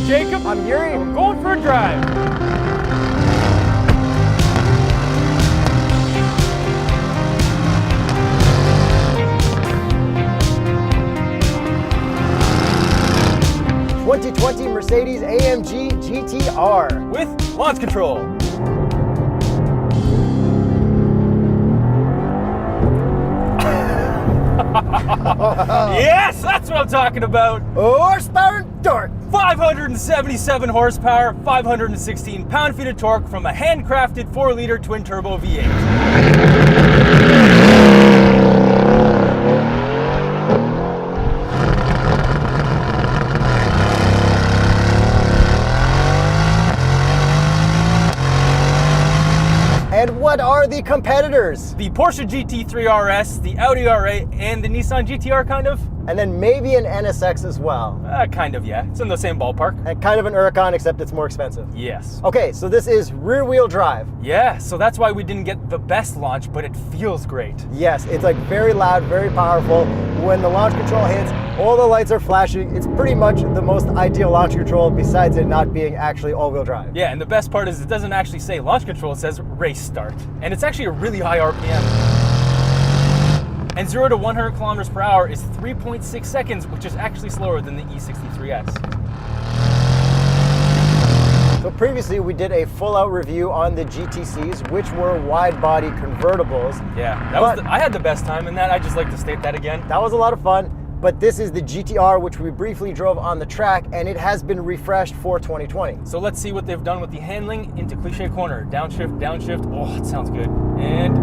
name's Jacob. I'm Yuri. We're going for a drive. '20 Mercedes AMG GTR. With launch control. Yes, that's what I'm talking about. Horsepower and torque. 577 horsepower, 516 pound-feet of torque from a handcrafted 4-liter twin-turbo V8. And what are the competitors? The Porsche GT3 RS, the Audi R8, and the Nissan GTR, kind of. And then maybe an NSX as well. Kind of, yeah. It's in the same ballpark. And kind of an Huracan, except it's more expensive. Yes. Okay, so this is rear-wheel drive. Yeah, so that's why we didn't get the best launch, but it feels great. Yes, it's like very loud, very powerful. When the launch control hits, all the lights are flashing. It's pretty much the most ideal launch control besides it not being actually all-wheel drive. Yeah, and the best part is it doesn't actually say launch control, it says race start. And it's actually a really high RPM. And 0 to 100 kilometers per hour is 3.6 seconds, which is actually slower than the E63S. So previously we did a full-out review on the GTCs, which were wide-body convertibles. Yeah, I had the best time in that. I just like to state that again. That was a lot of fun, but this is the GTR, which we briefly drove on the track, and it has been refreshed for 2020. So let's see what they've done with the handling into cliche corner. Downshift, downshift. Oh, it sounds good. And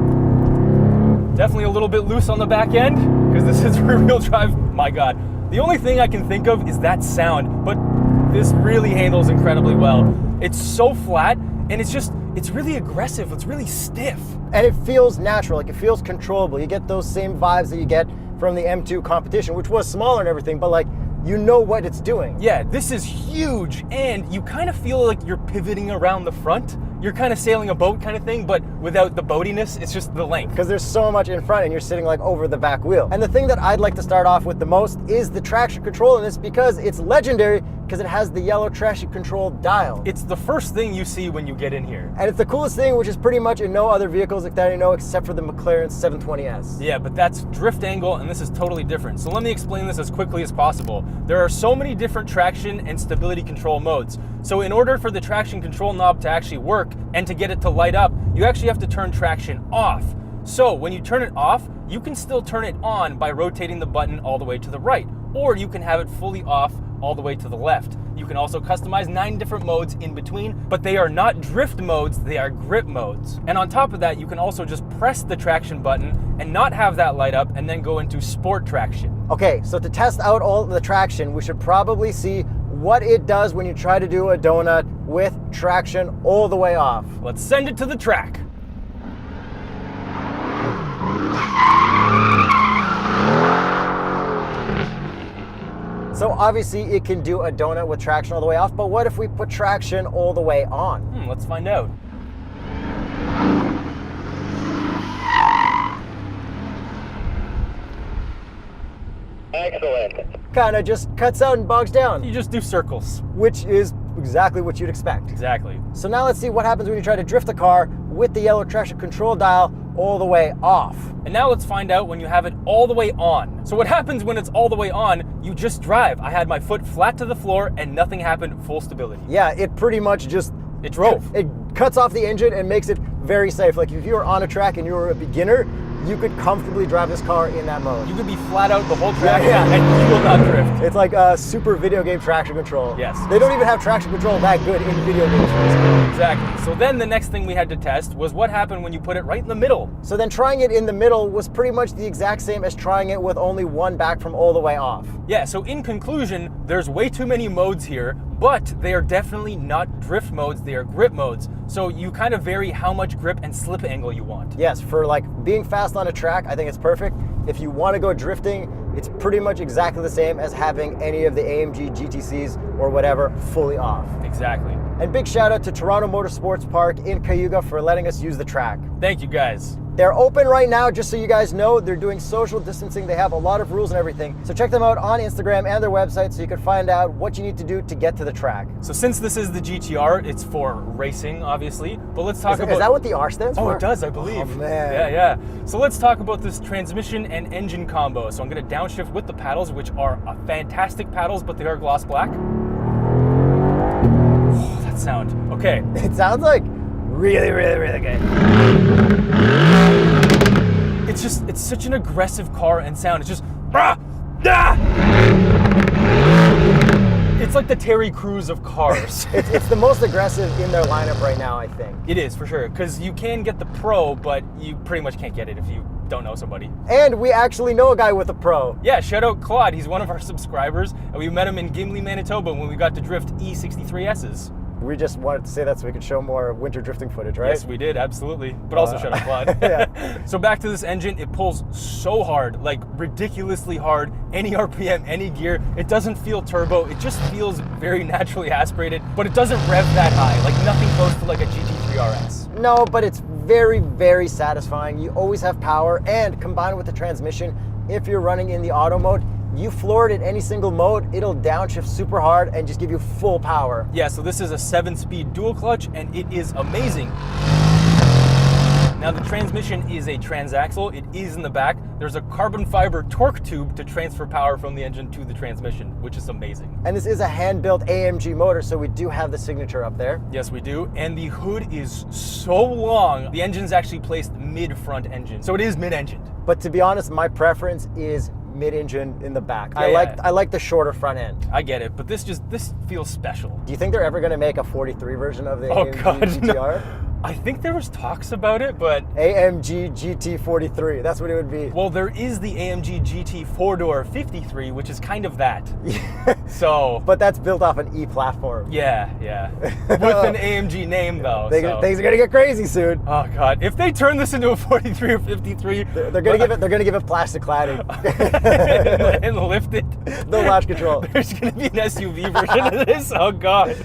definitely a little bit loose on the back end, because this is rear-wheel drive. My God. The only thing I can think of is that sound, but this really handles incredibly well. It's so flat, and it's really aggressive. It's really stiff. And it feels natural, like it feels controllable. You get those same vibes that you get from the M2 competition, which was smaller and everything, but like, you know what it's doing. Yeah, this is huge, and you kind of feel like you're pivoting around the front. You're kind of sailing a boat kind of thing, but without the boatiness, it's just the length. Because there's so much in front and you're sitting like over the back wheel. And the thing that I'd like to start off with the most is the traction control in this, because it's legendary because it has the yellow traction control dial. It's the first thing you see when you get in here. And it's the coolest thing, which is pretty much in no other vehicles that I know except for the McLaren 720S. Yeah, but that's drift angle, and this is totally different. So let me explain this as quickly as possible. There are so many different traction and stability control modes. So in order for the traction control knob to actually work and to get it to light up, you actually have to turn traction off. So when you turn it off, you can still turn it on by rotating the button all the way to the right, or you can have it fully off all the way to the left. You can also customize 9 different modes in between, but they are not drift modes, they are grip modes. And on top of that, you can also just press the traction button and not have that light up and then go into sport traction. Okay, so to test out all the traction, we should probably see what it does when you try to do a donut with traction all the way off. Let's send it to the track. So obviously it can do a donut with traction all the way off, but what if we put traction all the way on? Let's find out. Excellent. Kind of just cuts out and bogs down. You just do circles. Which is exactly what you'd expect. Exactly. So now let's see what happens when you try to drift a car with the yellow traction control dial all the way off. And now let's find out when you have it all the way on. So what happens when it's all the way on? You just drive. I had my foot flat to the floor and nothing happened, full stability. Yeah, it pretty much just... It drove. It cuts off the engine and makes it very safe. Like if you were on a track and you were a beginner, you could comfortably drive this car in that mode. You could be flat out the whole track Yeah. and you will not drift. It's like a super video game traction control. Yes. They don't even have traction control that good in video games. Exactly. So then the next thing we had to test was what happened when you put it right in the middle. So then trying it in the middle was pretty much the exact same as trying it with only one back from all the way off. Yeah, so in conclusion, there's way too many modes here, but they are definitely not drift modes, they are grip modes. So you kind of vary how much grip and slip angle you want. Yes, for like being fast on a track, I think it's perfect. If you want to go drifting, it's pretty much exactly the same as having any of the AMG GTCs or whatever fully off. Exactly. And big shout out to Toronto Motorsports Park in Cayuga for letting us use the track. Thank you guys. They're open right now, just so you guys know. They're doing social distancing. They have a lot of rules and everything. So check them out on Instagram and their website so you can find out what you need to do to get to the track. So since this is the GTR, it's for racing, obviously. But let's talk about... Is that what the R stands for? Oh, it does, I believe. Oh, man. Yeah. So let's talk about this transmission and engine combo. So I'm going to downshift with the paddles, which are fantastic paddles, but they are gloss black. Oh, that sound. Okay. It sounds like really, really, really good. It's such an aggressive car and sound. It's just, it's like the Terry Crews of cars. It's the most aggressive in their lineup right now, I think. It is, for sure, because you can get the Pro, but you pretty much can't get it if you don't know somebody. And we actually know a guy with a Pro. Yeah, shout out Claude. He's one of our subscribers, and we met him in Gimli, Manitoba when we got to drift E63Ss. We just wanted to say that so we could show more winter drifting footage, right? Yes, we did, absolutely. But also shout out Claude. Yeah. So back to this engine, it pulls so hard, like ridiculously hard, any RPM, any gear. It doesn't feel turbo, it just feels very naturally aspirated, but it doesn't rev that high, like nothing close to like a GT3 RS. No, but it's very, very satisfying. You always have power, and combined with the transmission, if you're running in the auto mode, you floor it in any single mode, it'll downshift super hard and just give you full power. Yeah, so this is a 7-speed dual clutch, and it is amazing. Now the transmission is a transaxle, it is in the back. There's a carbon fiber torque tube to transfer power from the engine to the transmission, which is amazing. And this is a hand-built AMG motor, so we do have the signature up there. Yes, we do. And the hood is so long. The engine's actually placed mid-front engine, so it is mid-engined. But to be honest, my preference is mid-engine in the back. Yeah, I like the shorter front end. I get it, but this feels special. Do you think they're ever going to make a 43 version of the AMG GTR? No. I think there was talks about it, but... AMG GT43, that's what it would be. Well, there is the AMG GT 4-door 53, which is kind of that. So... But that's built off an E platform. Yeah. With an AMG name, though. Things are going to get crazy soon. Oh, God. If they turn this into a 43 or 53... They're going to give it plastic cladding. and lift it. No latch control. There's going to be an SUV version of this? Oh, God.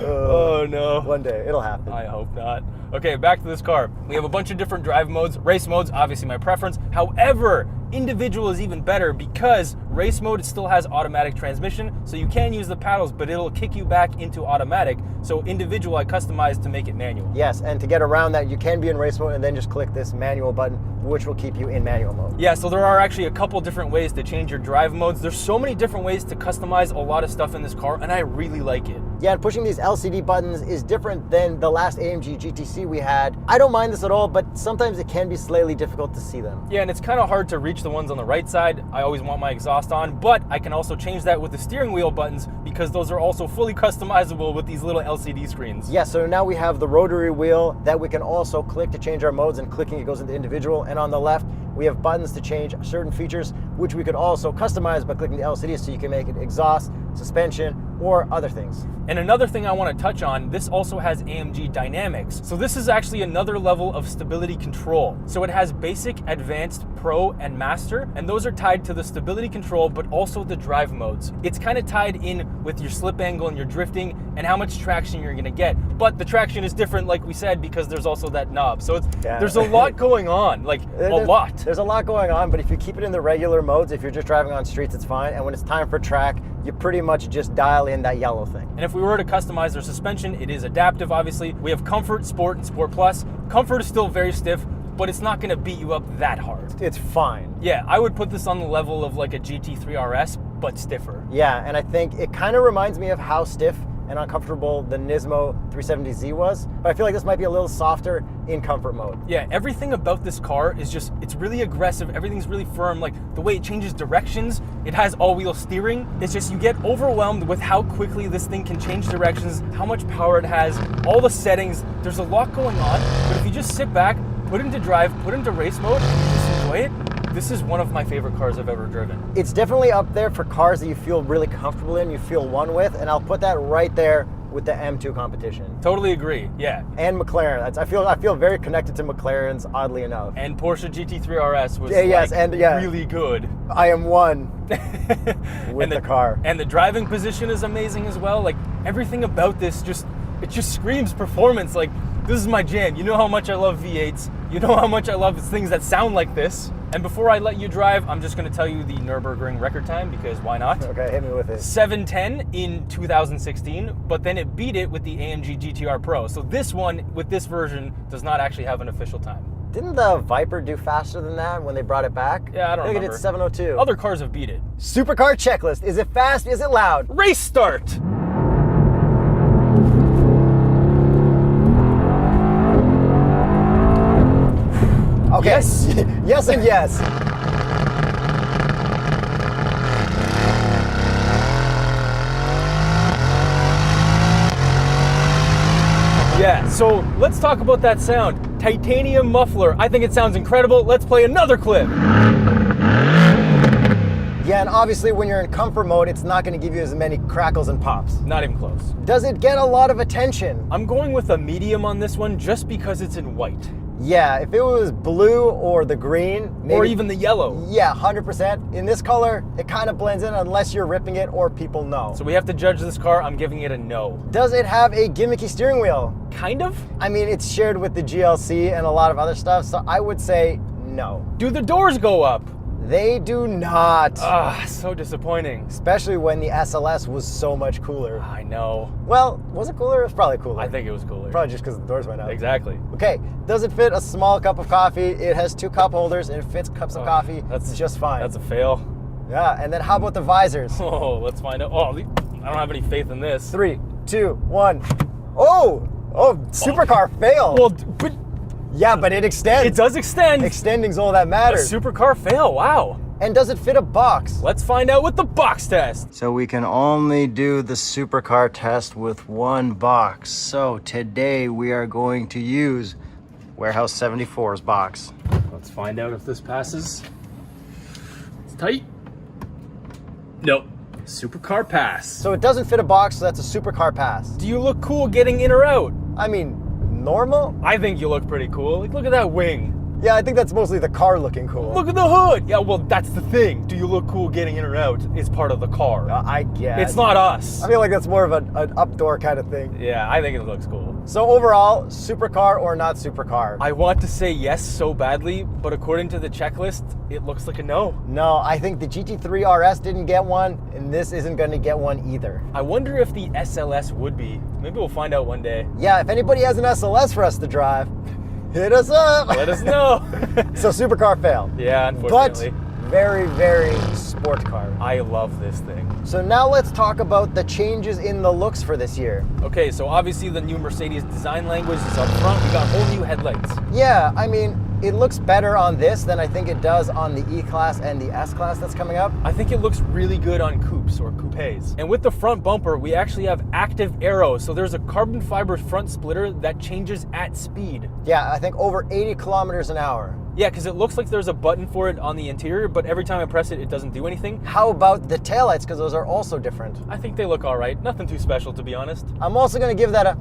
Oh, no. One day, it'll happen. I hope not. Okay, back to this car. We have a bunch of different drive modes. Race mode's obviously my preference. However, individual is even better because race mode still has automatic transmission, so you can use the paddles, but it'll kick you back into automatic. So individual I customized to make it manual. Yes, and to get around that, you can be in race mode and then just click this manual button, which will keep you in manual mode. Yeah, so there are actually a couple different ways to change your drive modes. There's so many different ways to customize a lot of stuff in this car, and I really like it. Yeah, and pushing these LCD buttons is different than the last AMG GTC we had. I don't mind this at all, but sometimes it can be slightly difficult to see them. Yeah, and it's kind of hard to reach the ones on the right side. I always want my exhaust on, but I can also change that with the steering wheel buttons because those are also fully customizable with these little LCD screens. Yeah, so now we have the rotary wheel that we can also click to change our modes, and clicking it goes into individual. And on the left, we have buttons to change certain features, which we could also customize by clicking the LCD, so you can make it exhaust, suspension, or other things. And another thing I want to touch on, this also has AMG Dynamics. So this is actually another level of stability control. So it has basic, advanced, pro, and master, and those are tied to the stability control, but also the drive modes. It's kind of tied in with your slip angle and your drifting and how much traction you're gonna get. But the traction is different, like we said, because there's also that knob. So there's a lot going on, like a lot. There's a lot going on, but if you keep it in the regular modes, if you're just driving on streets, it's fine. And when it's time for track, you pretty much just dial in that yellow thing. And if we were to customize their suspension, it is adaptive, obviously. We have Comfort, Sport, and Sport Plus. Comfort is still very stiff, but it's not gonna beat you up that hard. It's fine. Yeah, I would put this on the level of like a GT3 RS, but stiffer. Yeah, and I think it kind of reminds me of how stiff and uncomfortable the Nismo 370Z was, but I feel like this might be a little softer in comfort mode. Yeah, everything about this car is just, it's really aggressive, everything's really firm, like the way it changes directions, it has all-wheel steering, it's just you get overwhelmed with how quickly this thing can change directions, how much power it has, all the settings, there's a lot going on, but if you just sit back, put it into drive, put it into race mode, and just enjoy it, this is one of my favorite cars I've ever driven. It's definitely up there for cars that you feel really comfortable in, you feel one with, and I'll put that right there with the M2 competition. Totally agree, yeah. And McLaren. I feel very connected to McLarens, oddly enough. And Porsche GT3 RS was really good. I am one with the car. And the driving position is amazing as well. Like everything about this it just screams performance. Like This is my jam. You know how much I love V8s. You know how much I love things that sound like this. And before I let you drive, I'm just going to tell you the Nürburgring record time, because why not? Okay, hit me with it. 7:10 in 2016, but then it beat it with the AMG GTR Pro. So this one, with this version, does not actually have an official time. Didn't the Viper do faster than that when they brought it back? Yeah, I don't think remember. it did 7:02. Other cars have beat it. Supercar checklist. Is it fast? Is it loud? Race start! Okay. Yes. Yes and yes. Yeah, so let's talk about that sound. Titanium muffler. I think it sounds incredible. Let's play another clip. Yeah, and obviously when you're in comfort mode, it's not going to give you as many crackles and pops. Not even close. Does it get a lot of attention? I'm going with a medium on this one just because it's in white. Yeah, if it was blue or the green, maybe, Or even the yellow. yeah, 100%. In this color, it kind of blends in unless you're ripping it or people know. So we have to judge this car. I'm giving it a no. Does it have a gimmicky steering wheel? Kind of? I mean, it's shared with the GLC and a lot of other stuff, so I would say no. Do the doors go up? They do not. Ah, so disappointing. Especially when the SLS was so much cooler. I know. Well, was it cooler? It was probably cooler. I think it was cooler. Probably just because the doors went up. Exactly. Okay, does it fit a small cup of coffee? It has 2 cup holders and it fits cups of coffee. That's just fine. That's a fail. Yeah, and then how about the visors? Oh, let's find out. Oh, I don't have any faith in this. 3, 2, 1. Oh, supercar fail. Well, but Yeah, but it extends. it does extend. Extending's all that A matters. supercar fail. Wow. And does it fit a box? Let's find out with the box test. So we can only do the supercar test with one box. So today we are going to use Warehouse 74's box. Let's find out if this passes. It's tight. Nope. Supercar pass. So it doesn't fit a box, so that's a supercar pass. Do you look cool getting in or out? I mean, normal? I think you look pretty cool. Like, look at that wing. Yeah, I think that's mostly the car looking cool. Look at the hood. Yeah, well, that's the thing. Do you look cool getting in or out? It's part of the car. I guess. It's not us. I feel like that's more of an up-door kind of thing. Yeah, I think it looks cool. So overall, supercar or not supercar? I want to say yes so badly, but according to the checklist, it looks like a no. No, I think the GT3 RS didn't get one, and this isn't going to get one either. I wonder if the SLS would be. Maybe we'll find out one day. Yeah, if anybody has an SLS for us to drive, hit us up. Let us know. So supercar fail. Yeah, But unfortunately. very, very sport car. I love this thing. So now let's talk about the changes in the looks for this year. Okay, so obviously the new Mercedes design language is up front. We got whole new headlights. Yeah, I mean, it looks better on this than I think it does on the E-Class and the S-Class that's coming up. I think it looks really good on coupes or coupes. And with the front bumper, we actually have active arrows. So there's a carbon fiber front splitter that changes at speed. Yeah, I think over 80 kilometers an hour. Yeah, because it looks like there's a button for it on the interior, but every time I press it, it doesn't do anything. How about the taillights? Because those are also different. I think they look all right. Nothing too special, to be honest. I'm also going to give that a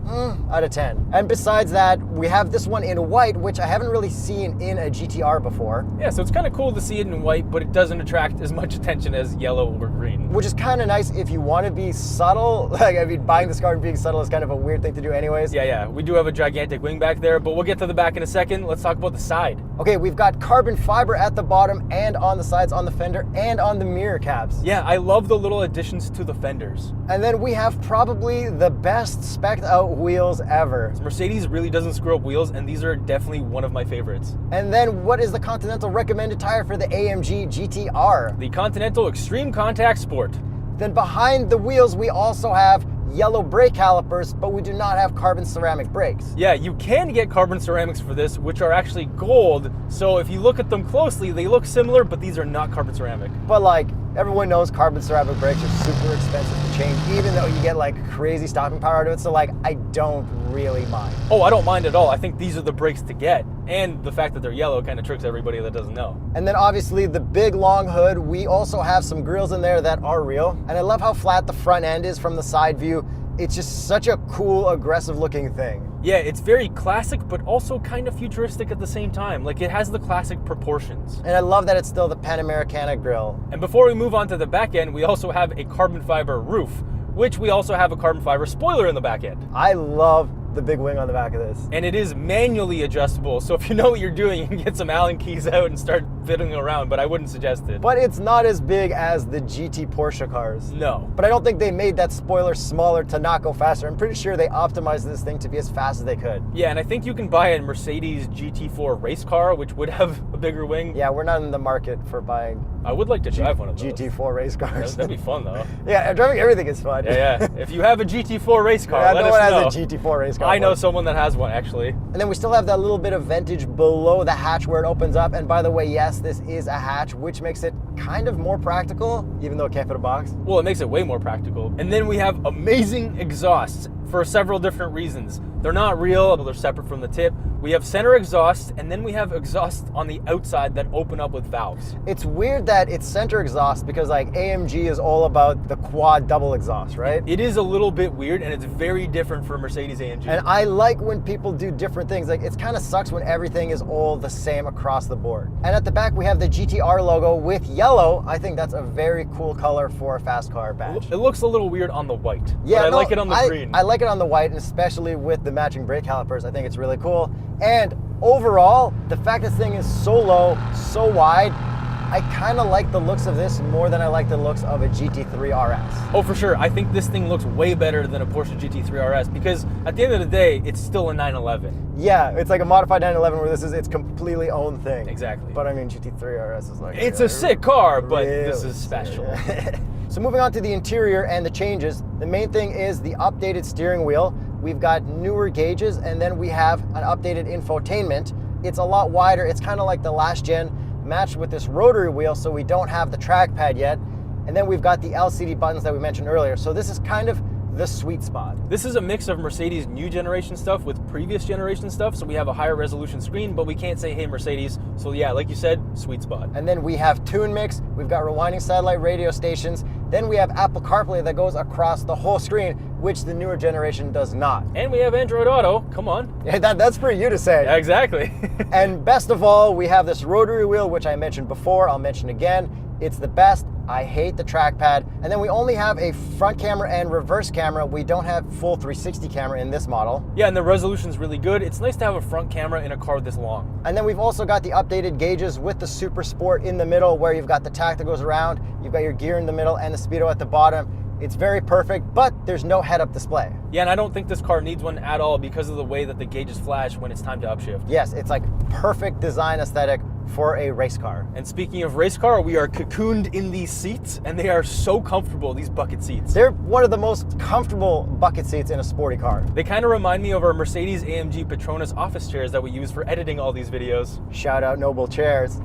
out of 10. And besides that, we have this one in white, which I haven't really seen in a GTR before. Yeah, so it's kind of cool to see it in white, but it doesn't attract as much attention as yellow or green. Which is kind of nice if you want to be subtle. Like, I mean, buying this car and being subtle is kind of a weird thing to do anyways. Yeah, we do have a gigantic wing back there, but we'll get to the back in a second. Let's talk about the side. Okay, we've got carbon fiber at the bottom and on the sides, on the fender, and on the mirror caps. Yeah, I love the little additions to the fenders. And then we have probably the best spec'd out wheels ever. Mercedes really doesn't screw up wheels, and these are definitely one of my favorites. And then what is the Continental recommended tire for the AMG GTR? The Continental Extreme Contact Sport. Then behind the wheels, we also have yellow brake calipers, but we do not have carbon ceramic brakes. Yeah, you can get carbon ceramics for this, which are actually gold. So if you look at them closely, they look similar, but these are not carbon ceramic. But like, everyone knows carbon ceramic brakes are super expensive to change, even though you get like crazy stopping power out of it. So like, I don't really mind. Oh, I don't mind at all. I think these are the brakes to get. And the fact that they're yellow kind of tricks everybody that doesn't know. And then obviously the big long hood, we also have some grills in there that are real. And I love how flat the front end is from the side view. It's just such a cool, aggressive looking thing. Yeah, it's very classic, but also kind of futuristic at the same time. Like, it has the classic proportions. And I love that it's still the Panamericana grille. And before we move on to the back end, we also have a carbon fiber roof, which we also have a carbon fiber spoiler in the back end. I love the big wing on the back of this. And it is manually adjustable, so if you know what you're doing, you can get some Allen keys out and start fiddling around, but I wouldn't suggest it. But it's not as big as the GT Porsche cars. No. But I don't think they made that spoiler smaller to not go faster. I'm pretty sure they optimized this thing to be as fast as they could. Yeah, and I think you can buy a Mercedes GT4 race car, which would have a bigger wing. Yeah, we're not in the market for buying I would like to drive one of those. GT4 race cars. That'd be fun, though. Yeah, driving everything is fun. Yeah. If you have a GT4 race car, Yeah, let no us one know. has a GT4 race car. I know someone that has one, actually. And then we still have that little bit of ventage below the hatch where it opens up. And by the way, yes, this is a hatch, which makes it kind of more practical, even though it can't fit a box. Well, it makes it way more practical. And then we have amazing exhausts for several different reasons. They're not real, they're separate from the tip. We have center exhausts, and then we have exhausts on the outside that open up with valves. It's weird that it's center exhaust because like AMG is all about the quad double exhaust, right? It is a little bit weird, and it's very different for Mercedes AMG. And I like when people do different things. Like it kind of sucks when everything is all the same across the board. And at the back we have the GTR logo with yellow. I think that's a very cool color for a fast car badge. It looks a little weird on the white, Yeah, but I no, like it on the green. I like it on the white, and especially with the matching brake calipers. I think it's really cool. And overall, the fact this thing is so low, so wide, I kind of like the looks of this more than I like the looks of a GT3 RS. Oh, for sure. I think this thing looks way better than a Porsche GT3 RS because at the end of the day, it's still a 911. Yeah, it's like a modified 911 where this is its completely own thing. Exactly. But I mean, GT3 RS is like... It's a sick car, but really this is special. sick. So moving on to the interior and the changes, the main thing is the updated steering wheel. We've got newer gauges, and then we have an updated infotainment. It's a lot wider. It's kind of like the last gen, matched with this rotary wheel, so we don't have the trackpad yet. And then we've got the LCD buttons that we mentioned earlier. So this is kind of the sweet spot. This is a mix of Mercedes new generation stuff with previous generation stuff, so we have a higher resolution screen, but we can't say, hey, Mercedes. So yeah, like you said, sweet spot. And then we have Tune Mix, we've got rewinding satellite radio stations, then we have Apple CarPlay that goes across the whole screen, which the newer generation does not. And we have Android Auto, come on. Yeah, that's for you to say. Yeah, exactly. And best of all, we have this rotary wheel, which I mentioned before, I'll mention again. It's the best. I hate the trackpad. And then we only have a front camera and reverse camera. We don't have full 360 camera in this model. Yeah, and the resolution's really good. It's nice to have a front camera in a car this long. And then we've also got the updated gauges with the Super Sport in the middle, where you've got the tach that goes around, you've got your gear in the middle and the speedo at the bottom. It's very perfect, but there's no head-up display. Yeah, and I don't think this car needs one at all because of the way that the gauges flash when it's time to upshift. Yes, it's like perfect design aesthetic for a race car. And speaking of race car, we are cocooned in these seats, and they are so comfortable, these bucket seats. They're one of the most comfortable bucket seats in a sporty car. They kind of remind me of our Mercedes AMG Petronas office chairs that we use for editing all these videos. Shout out Noble Chairs.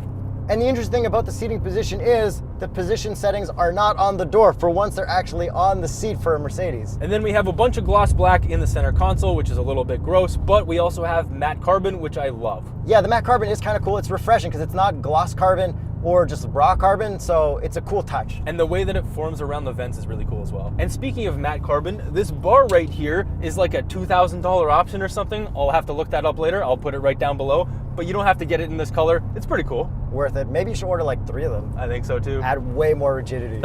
And the interesting thing about the seating position is the position settings are not on the door. For once, they're actually on the seat for a Mercedes. And then we have a bunch of gloss black in the center console, which is a little bit gross, but we also have matte carbon, which I love. Yeah, the matte carbon is kind of cool. It's refreshing because it's not gloss carbon or just raw carbon, so it's a cool touch. And the way that it forms around the vents is really cool as well. And speaking of matte carbon, this bar right here is like a $2,000 option or something. I'll have to look that up later. I'll put it right down below, but you don't have to get it in this color. It's pretty cool. Worth it. Maybe you should order like 3 of them. I think so too. Add way more rigidity.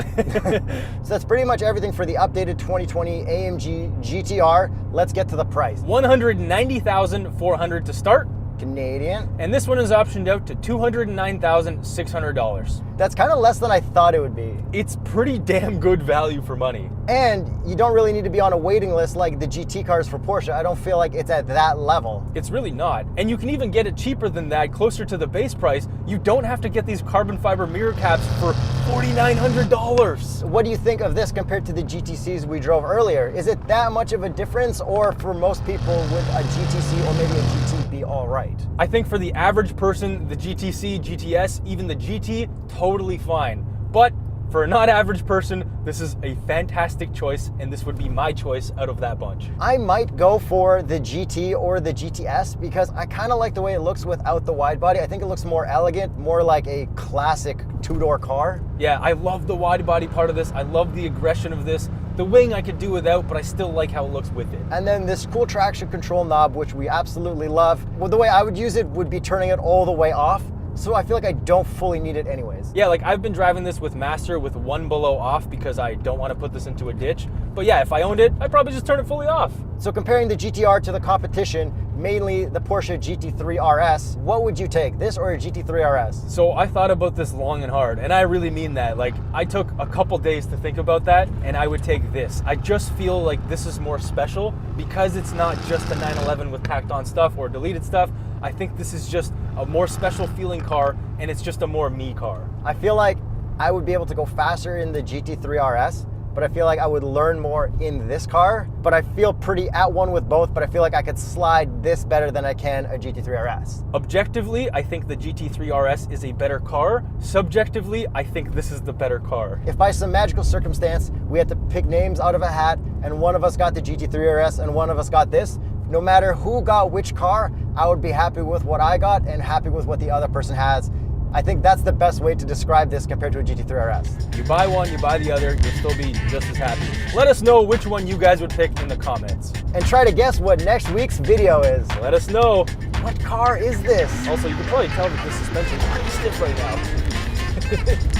So that's pretty much everything for the updated 2020 AMG GTR. Let's get to the price. $190,400 to start. Canadian. And this one is optioned out to $209,600. That's kind of less than I thought it would be. It's pretty damn good value for money. And you don't really need to be on a waiting list like the GT cars for Porsche. I don't feel like it's at that level. It's really not. And you can even get it cheaper than that, closer to the base price. You don't have to get these carbon fiber mirror caps for $4,900. What do you think of this compared to the GTCs we drove earlier? Is it that much of a difference, or for most people would a GTC or maybe a GT be all right? I think for the average person, the GTC, GTS, even the GT, totally fine. But for a not average person, this is a fantastic choice, and this would be my choice out of that bunch. I might go for the GT or the GTS because I kind of like the way it looks without the wide body. I think it looks more elegant, more like a classic two-door car. Yeah, I love the wide body part of this. I love the aggression of this. The wing I could do without, but I still like how it looks with it. And then this cool traction control knob, which we absolutely love. Well, the way I would use it would be turning it all the way off. so I feel like I don't fully need it anyways. Yeah, like I've been driving this with Master with 1 below off because I don't want to put this into a ditch. But yeah, if I owned it, I'd probably just turn it fully off. So comparing the GTR to the competition, mainly the Porsche GT3 RS, what would you take, this or a GT3 RS? So I thought about this long and hard, and I really mean that. Like, I took a couple days to think about that, and I would take this. I just feel like this is more special because it's not just a 911 with packed on stuff or deleted stuff. I think this is just a more special feeling car, and it's just a more me car. I feel like I would be able to go faster in the GT3 RS, but I feel like I would learn more in this car. But I feel pretty at one with both, but I feel like I could slide this better than I can a GT3 RS. Objectively, I think the GT3 RS is a better car. Subjectively, I think this is the better car. If by some magical circumstance we had to pick names out of a hat and one of us got the GT3 RS and one of us got this, no matter who got which car, I would be happy with what I got and happy with what the other person has. I think that's the best way to describe this compared to a GT3 RS. You buy one, you buy the other, you'll still be just as happy. Let us know which one you guys would pick in the comments. And try to guess what next week's video is. Let us know. What car is this? Also, you can probably tell that the suspension is pretty stiff right now.